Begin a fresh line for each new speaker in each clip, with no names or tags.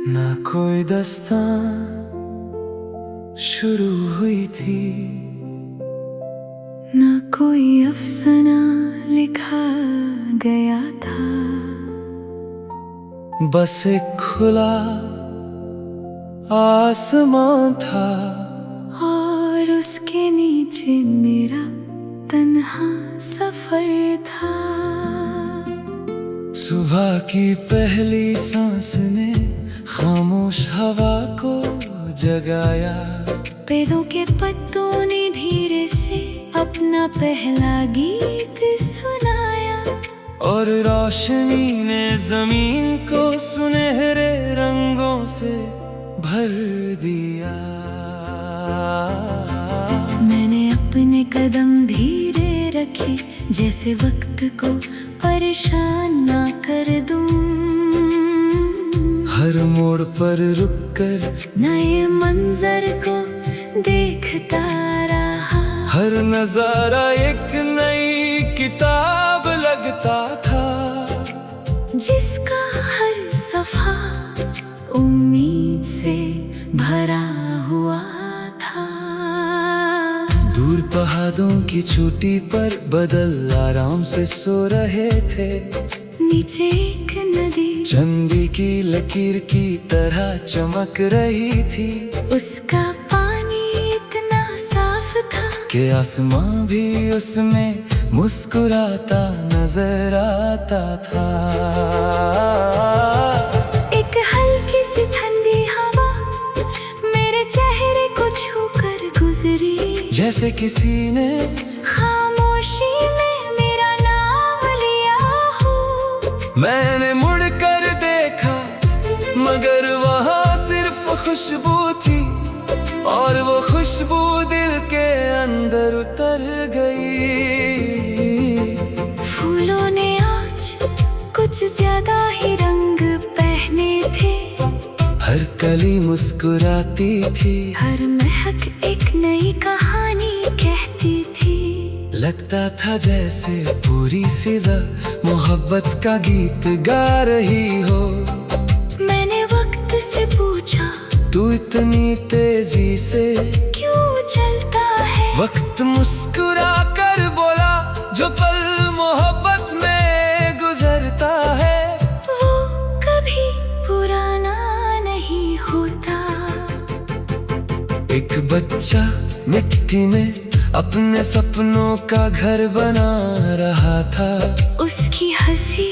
ना कोई दास्तां शुरू हुई थी,
ना कोई अफसाना लिखा गया था।
बस एक खुला आसमां था
और उसके नीचे मेरा तन्हा सफर था।
सुबह की पहली सांस ने खामोश हवा को जगाया।
पेड़ों के पत्तों ने धीरे से अपना पहला गीत सुनाया।
और रोशनी ने जमीन को सुनहरे रंगों से भर दिया।
मैंने अपने कदम धीरे रखे, जैसे वक्त को परेशान ना कर दूं।
हर मोड़ पर रुककर
नए मंजर को देखता रहा।
हर नजारा एक नई किताब लगता था,
जिसका हर सफा उम्मीद से भरा हुआ था।
दूर पहाड़ों की चोटी पर बादल आराम से सो रहे थे।
नीचे एक नदी
चांदी की लकीर की तरह चमक रही थी।
उसका पानी इतना साफ था
कि आसमां भी उसमें मुस्कुराता नजर आता था।
एक हल्की सी ठंडी हवा मेरे चेहरे को छूकर गुजरी,
जैसे किसी ने
खामोशी में मेरा नाम लिया हो।
मैंने मुड़कर देखा, मगर वहाँ सिर्फ खुशबू थी, और वो खुशबू दिल के अंदर उतर गई।
फूलों ने आज कुछ ज्यादा ही रंग पहने थे।
हर कली मुस्कुराती थी,
हर महक एक नई कहानी कहती थी।
लगता था जैसे पूरी फिजा मोहब्बत का गीत गा रही हो।
मैंने वक्त से पूछा,
तू इतनी तेजी से
क्यों चलता है?
वक्त मुस्कुरा कर बोला, जो पल मोहब्बत में गुजरता है
वो कभी पुराना नहीं होता।
एक बच्चा मिट्टी में अपने सपनों का घर बना रहा था।
उसकी हंसी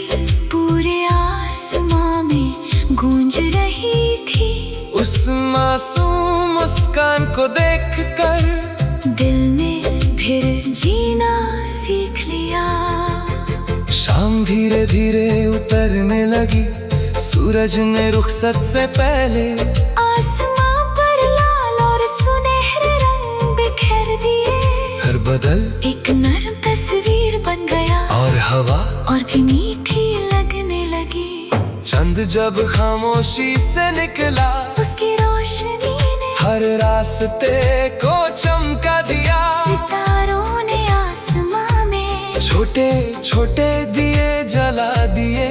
पूरे आसमां में गूंज रही थी।
उस मासूम मुस्कान को देखकर
दिल ने फिर जीना सीख लिया।
शाम धीरे धीरे उतरने लगी, सूरज ने रुखसत से पहले
आसमां पर लाल और सुनहरे रंग बिखेर दिए।
हर बदल
एक नर्म तस्वीर बन गया,
और हवा
और भी मीठी लगने लगी।
चंद जब खामोशी से निकला,
उसकी रोशनी ने
हर रास्ते को चमका दिया।
सितारों ने आसमां में
छोटे छोटे दिए जला दिए,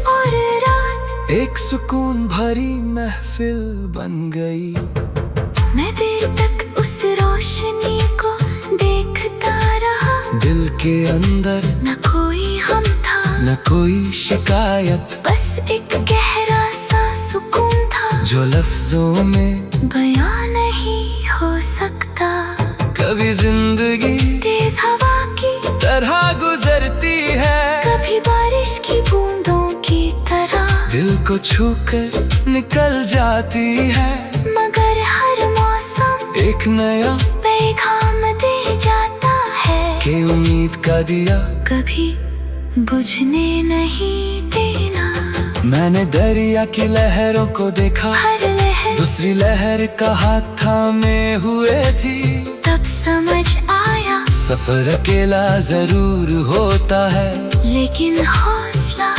और रात
एक सुकून भरी महफिल बन गई।
मैं देर तक उस रोशनी को देखता रहा।
दिल के अंदर
न कोई हम था,
न कोई शिकायत,
बस एक गहरा सा सुकून था,
जो लफ्जों में
बयां नहीं हो सकता।
कभी जिंदगी
तेज हवा की
तरह गुजरती है,
कभी बारिश की बूंदों की तरह,
दिल को छूकर निकल जाती है।
मगर हर मौसम
एक नया
पैगाम दे जाता है
कि उम्मीद का दिया
कभी बुझने नहीं देना।
मैंने दरिया की लहरों को देखा,
हर लहर
दूसरी लहर का हाथ थामे हुए थी।
तब समझ आया,
सफर अकेला जरूर होता है,
लेकिन हौसला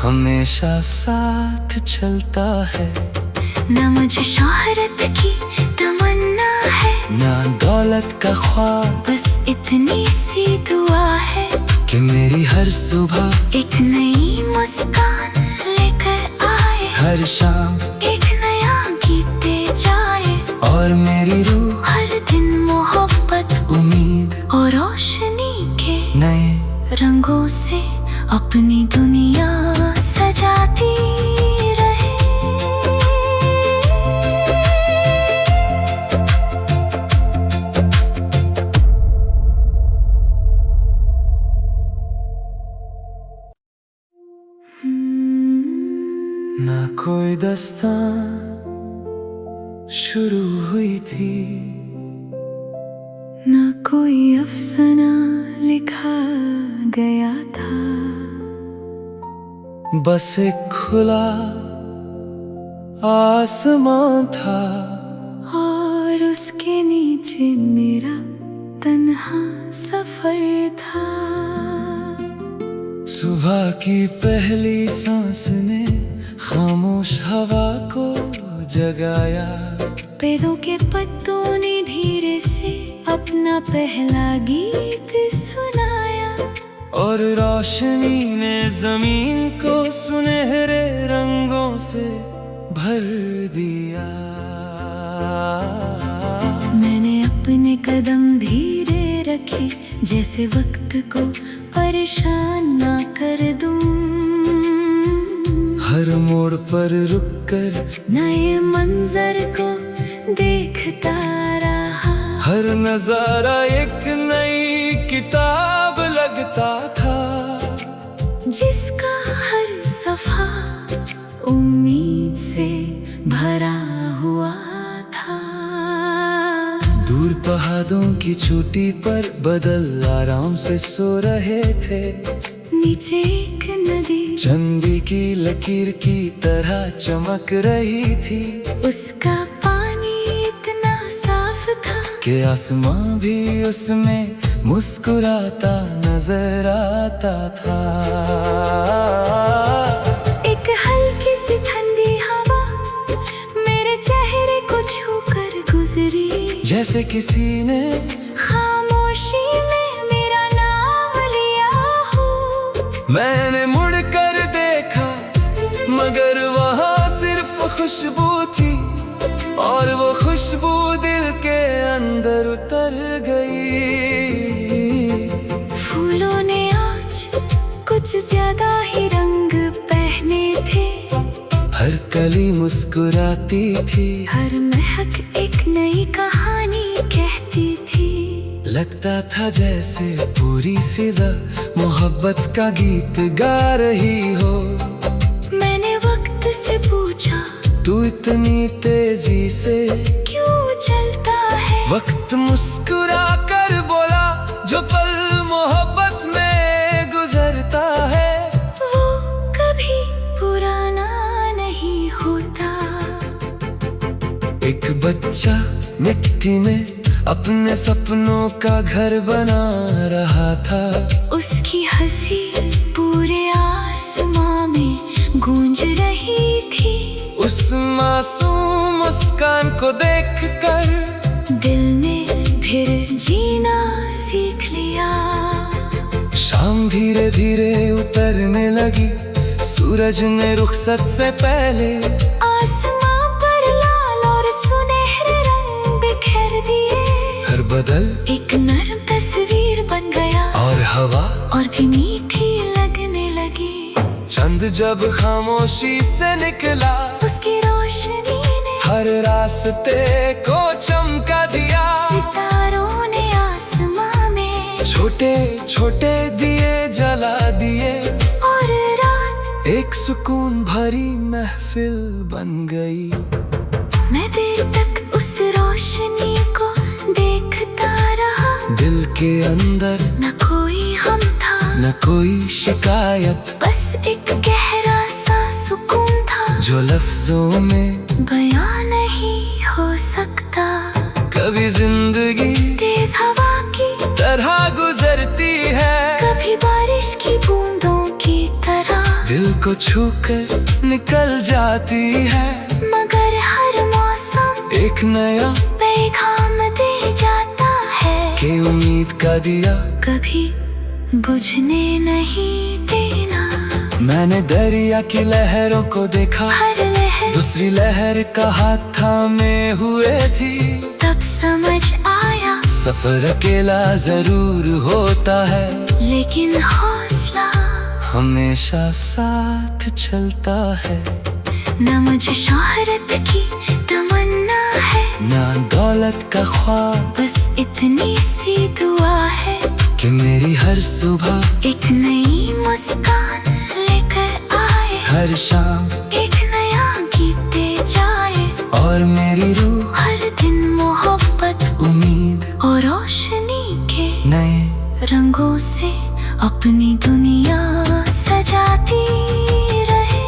हमेशा साथ चलता है।
न मुझे शोहरत की तमन्ना है,
ना दौलत का ख्वाब,
बस इतनी सी दुआ है
कि मेरी हर सुबह
एक नई मुस्कान लेकर आए।
हर शाम
एक
ना कोई दास्तां शुरू हुई थी,
न कोई अफसाना लिखा गया था।
बस एक खुला आसमां था
और उसके नीचे मेरा तन्हा सफर था।
सुबह की पहली सांस ने खामोश हवा को जगाया,
पेड़ों के पत्तों ने धीरे से अपना पहला गीत सुनाया,
और रोशनी ने जमीन को सुनहरे रंगों से भर दिया।
मैंने अपने कदम धीरे रखे, जैसे वक्त को परेशान ना कर दूं।
हर मोड़ पर रुककर
नए मंजर को देखता रहा,
हर नजारा एक नई किताब लगता था,
जिसका हर सफा उम्मीद से भरा हुआ था।
दूर पहाड़ों की चोटी पर बादल आराम से सो रहे थे,
नीचे एक नदी
चांदी की लकीर की तरह चमक रही थी,
उसका पानी इतना साफ था
कि आसमां भी उसमें मुस्कुराता नजर आता था।
एक हल्की सी ठंडी हवा मेरे चेहरे को छूकर गुजरी,
जैसे किसी ने
खामोशी में मेरा नाम लिया हो।
मैंने मुड़ कर देखा, मगर वहाँ सिर्फ खुशबू थी, और वो खुशबू दिल के अंदर उतर गई।
फूलों ने आज कुछ ज्यादा ही रंग पहने थे,
हर कली मुस्कुराती थी,
हर महक एक नई कहानी कहती थी।
लगता था जैसे पूरी फिजा मोहब्बत का गीत गा रही हो।
मैंने वक्त से पूछा,
तू इतनी तेजी से
क्यों चलता है?
वक्त मुस्कुरा कर बोला, जो पल मोहब्बत में गुजरता है
वो कभी पुराना नहीं होता।
एक बच्चा मिट्टी में अपने सपनों का घर बना रहा था,
उसकी हंसी पूरे आसमां में गूंज रही थी।
उस मासूम मुस्कान को देखकर
दिल ने फिर जीना सीख लिया।
शाम धीरे धीरे उतरने लगी, सूरज ने रुखसत से पहले
आसमां पर लाल और सुनहरे रंग बिखेर दिए।
हर बदल
एक नरम तस्वीर बन गया,
और हवा
और भी मीठी लगने लगी।
चंद जब खामोशी से निकला,
उसकी रोशनी ने
हर रास्ते को चमका दिया।
सितारों ने आसमां में
छोटे छोटे दिए जला दिए,
और रात
एक सुकून भरी महफिल बन गई।
मैं देर तक उस रोशनी को देखता रहा,
दिल के अंदर
न कोई हम था,
न कोई शिकायत,
बस एक गहरा सा सुकून था,
जो लफ्जों में
बयां नहीं हो सकता।
कभी जिंदगी
तेज हवा की
तरह गुजरती है,
कभी बारिश की बूंदों की तरह,
दिल को छूकर निकल जाती है,
मगर हर मौसम
एक नया
पैगाम दे जाता है
कि उम्मीद का दिया
कभी बुझने नहीं देना।
मैंने दरिया की लहरों को देखा,
हर लहर
दूसरी लहर का हाथ थामे हुए थी।
तब समझ आया,
सफर अकेला जरूर होता है,
लेकिन हौसला
हमेशा साथ चलता है।
न मुझे शोहरत की तमन्ना है,
ना दौलत का ख्वाब,
बस इतनी सी दुआ है
कि मेरी हर सुबह
एक नई मुस्कान लेकर आए,
हर शाम
एक
और मेरी रूह
हर दिन मोहब्बत
उम्मीद
और रोशनी के
नए
रंगों से अपनी दुनिया सजाती रहे।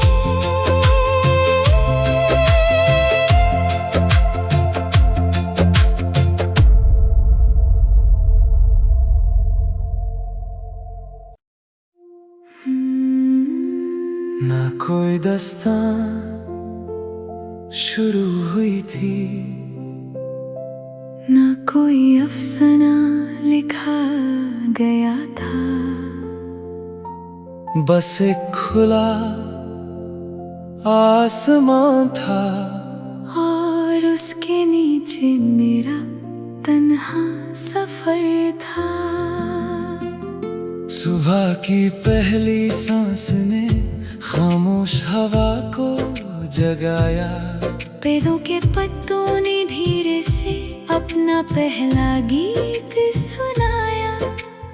ना कोई दास्तां शुरू हुई थी,
न कोई अफसाना लिखा गया था,
बस एक खुला आसमां था
और उसके नीचे मेरा तन्हा सफर था।
सुबह की पहली सांस ने खामोश हवा को जगाया,
पेड़ों के पत्तों ने धीरे से अपना पहला गीत सुनाया,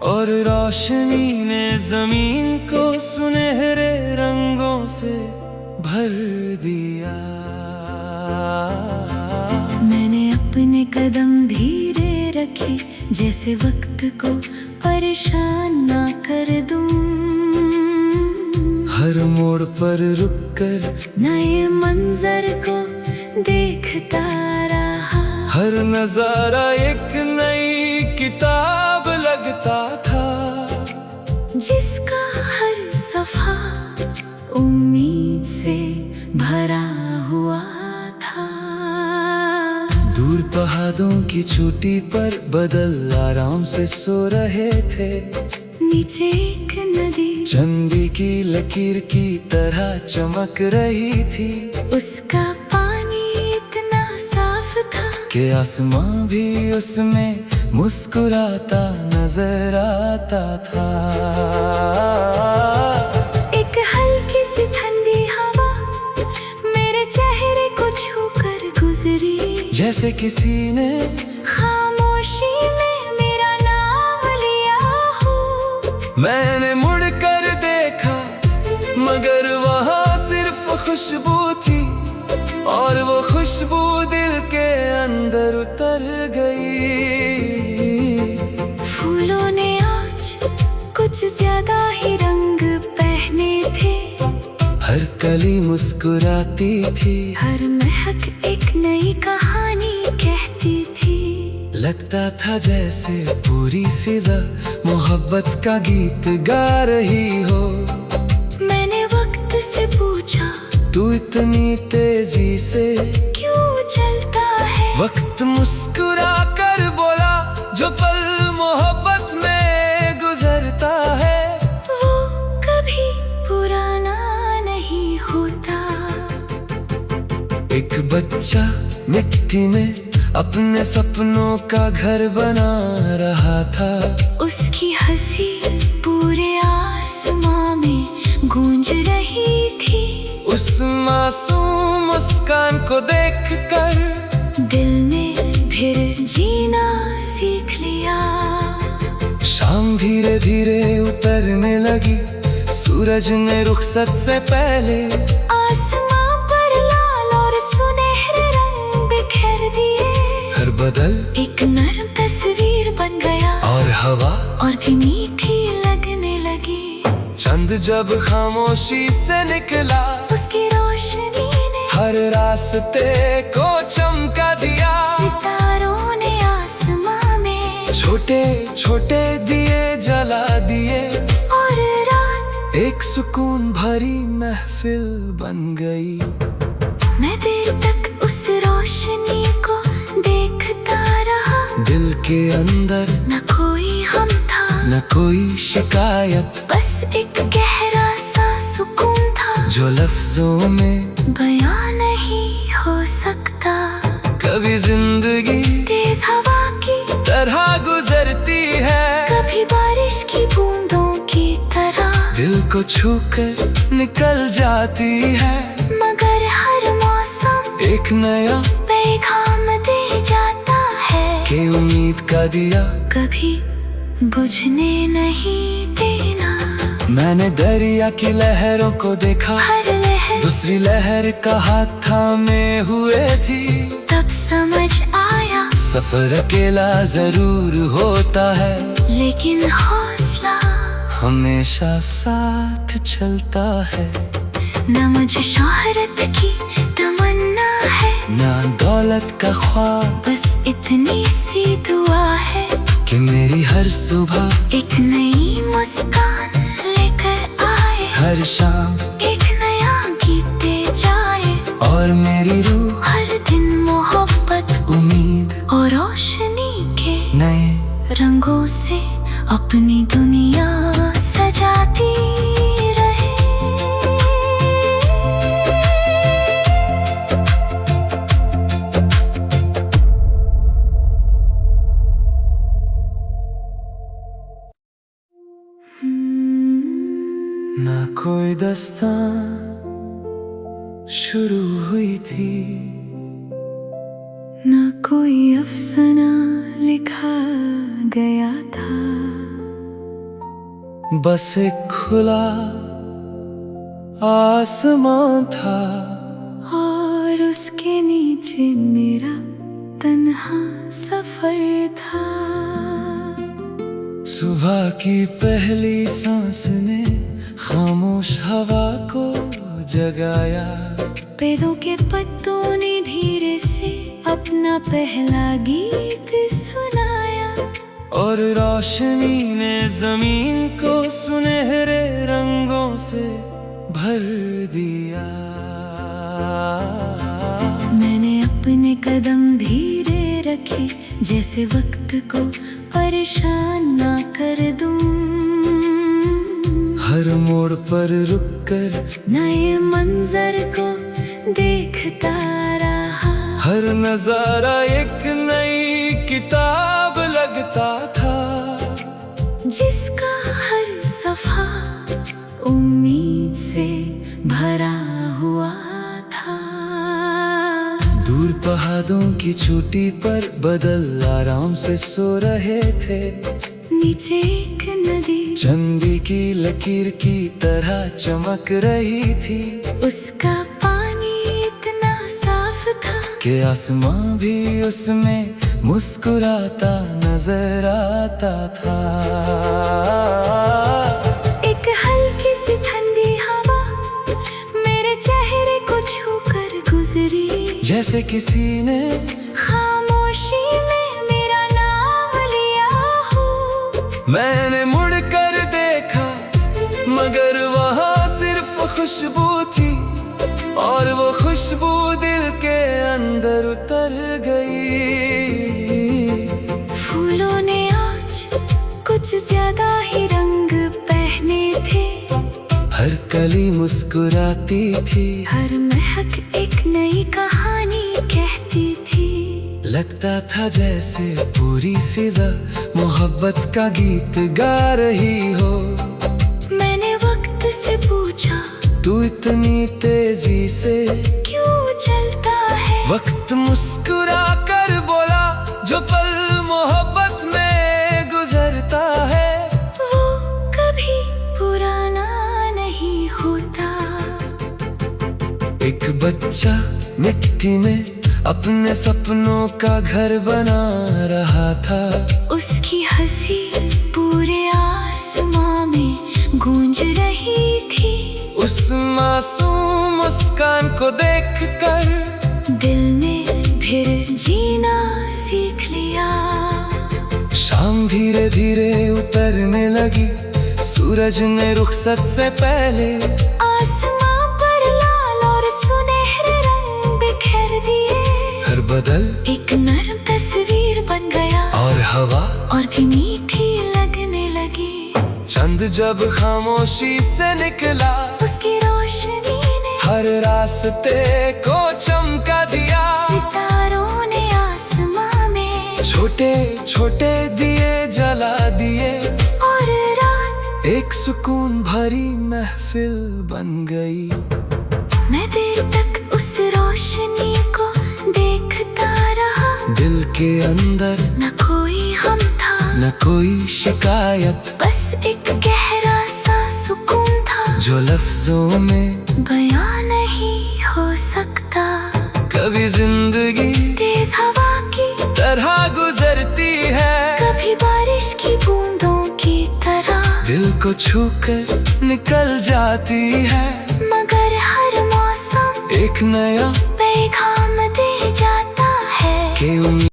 और रोशनी ने जमीन को सुनहरे रंगों से भर दिया।
मैंने अपने कदम धीरे रखे, जैसे वक्त को परेशान ना कर दूं।
हर मोड़ पर रुककर
नए मंजर को देखता रहा,
हर नजारा एक नई किताब लगता था,
जिसका हर सफा उम्मीद से भरा हुआ था।
दूर पहाड़ों की चोटी पर बादल आराम से सो रहे थे,
नीचे एक नदी
चांदी की लकीर की तरह चमक रही थी,
उसका पानी इतना साफ था
कि आसमां भी उसमें मुस्कुराता नजर आता था।
एक हल्की सी ठंडी हवा मेरे चेहरे को छूकर गुजरी,
जैसे किसी ने
खामोशी में मेरा नाम लिया हो।
मैंने मुड़कर देखा, मगर वहाँ सिर्फ खुशबू थी, और वो खुशबू दिल के अंदर उतर गई।
फूलों ने आज कुछ ज्यादा ही रंग पहने थे,
हर कली मुस्कुराती थी,
हर महक एक नई कहानी कहती थी।
लगता था जैसे पूरी फिजा मोहब्बत का गीत गा रही हो।
मैंने वक्त से पूछा,
तू इतनी तेजी से
क्यों चलता है?
वक्त मुस्कुरा कर बोला, जो पल मोहब्बत में गुजरता है
वो कभी पुराना नहीं होता।
एक बच्चा मिट्टी में अपने सपनों का घर बना रहा था,
उसकी हंसी पूरे आसमां में गूंज रही थी।
उस मासूम मुस्कान को देखकर
दिल ने फिर जीना सीख लिया।
शाम धीरे धीरे उतरने लगी, सूरज ने रुखसत से पहले
आसमां पर लाल और सुनहरे रंग बिखेर दिए।
हर बदल
एक नर्म तस्वीर बन गया,
और हवा
और भी मीठी लगने लगी।
चंद जब खामोशी से निकला,
उसकी रोशनी ने
हर रास्ते को चमका दिया।
सितारों ने आसमां में
छोटे छोटे दिए जला दिए,
और रात
एक सुकून भरी महफिल बन गई।
मैं देर तक उस रोशनी को देखता रहा,
दिल के अंदर
न कोई हम था,
न कोई शिकायत,
बस एक गहरा सा सुकून था,
जो लफ्जों में
बयां नहीं हो सकता।
कभी जिंदगी
तेज हवा की
तरह गुजरती है,
कभी बारिश की बूंदों की तरह,
दिल को छूकर निकल जाती है।
मगर हर मौसम
एक नया
पैगाम दे जाता है,
कि उम्मीद का दिया
कभी बुझने नहीं देना।
मैंने दरिया की लहरों को देखा,
हर लहर
दूसरी लहर का हाथ थामे हुए थी।
तब समझ आया
सफर अकेला जरूर होता है,
लेकिन हौसला
हमेशा साथ चलता है।
न मुझे शोहरत की तमन्ना है,
ना दौलत का ख्वाब,
बस इतनी सी दुआ है
कि मेरी हर सुबह
एक नई मुस्कान लेकर आए।
हर शाम
एक नया गीत दे जाए,
और मेरी रूह
हर दिन मोहब्बत
उम्मीद
और रोशनी के
नए
रंगों से अपनी दुनिया सजाती रहे।
ना कोई दास्तां शुरू हुई थी,
न कोई अफसाना लिखा गया था,
बस एक खुला आसमां था।
और उसके नीचे मेरा तन्हा सफर था।
सुबह की पहली सांस ने खामोश हवा को जगाया।
पेड़ों के पत्तों ने धीरे से अपना पहला गीत सुनाया,
और रोशनी ने जमीन को सुनहरे रंगों से भर दिया।
मैंने अपने कदम धीरे रखे, जैसे वक्त को परेशान ना कर दूं।
हर मोड़ पर रुककर
नए मंजर को देखता रहा,
हर नजारा एक नई किताब लगता था,
जिसका हर सफा उम्मीद से भरा हुआ था।
दूर पहाड़ों की चोटी पर बादल आराम से सो रहे थे।
नीचे एक नदी
चांदी की लकीर की तरह चमक रही थी।
उसका पानी इतना साफ था
कि आसमां भी उसमें मुस्कुराता नजर आता था।
एक हल्की सी ठंडी हवा मेरे चेहरे को छूकर गुजरी,
जैसे किसी ने
खामोशी में मेरा नाम लिया हो।
मैंने मुड़ कर देखा, मगर वहाँ सिर्फ खुशबू थी, और वो खुशबू दिल के अंदर उतर गई।
फूलों ने आज कुछ ज्यादा ही रंग पहने थे,
हर कली मुस्कुराती थी,
हर महक एक नई कहानी कहती थी।
लगता था जैसे पूरी फिजा मोहब्बत का गीत गा रही हो।
मैंने वक्त से पूछा,
तू इतनी तेजी से
क्यों चलता है?
वक्त मुस्कुरा कर बोला, जो पल मोहब्बत में गुजरता है
वो कभी पुराना नहीं होता।
एक बच्चा मिट्टी में अपने सपनों का घर बना रहा था।
उसकी हंसी पूरे आसमां में गूंज रही थी।
उस मासूम मुस्कान को देखकर
दिल ने फिर जीना सीख लिया।
शाम धीरे धीरे उतरने लगी, सूरज ने रुखसत से पहले
आसमां पर लाल और सुनहरे रंग बिखेर दिए।
हर बदल
एक नर्म तस्वीर बन गया,
और हवा
और भी मीठी लगने लगी।
चंद जब खामोशी से निकला,
उसकी रोशनी ने
हर रास्ते को चमका दिया।
सितारों ने आसमां में
छोटे छोटे दिए जला दिए,
और रात
एक सुकून भरी महफिल बन गई।
मैं देर तक उस रोशनी को देखता रहा।
दिल के अंदर
न कोई हम था,
न कोई शिकायत,
बस एक गहरा सा सुकून था,
जो लफ्जों में
बयां नहीं
को छूकर निकल जाती है,
मगर हर मौसम
एक नया
पैगाम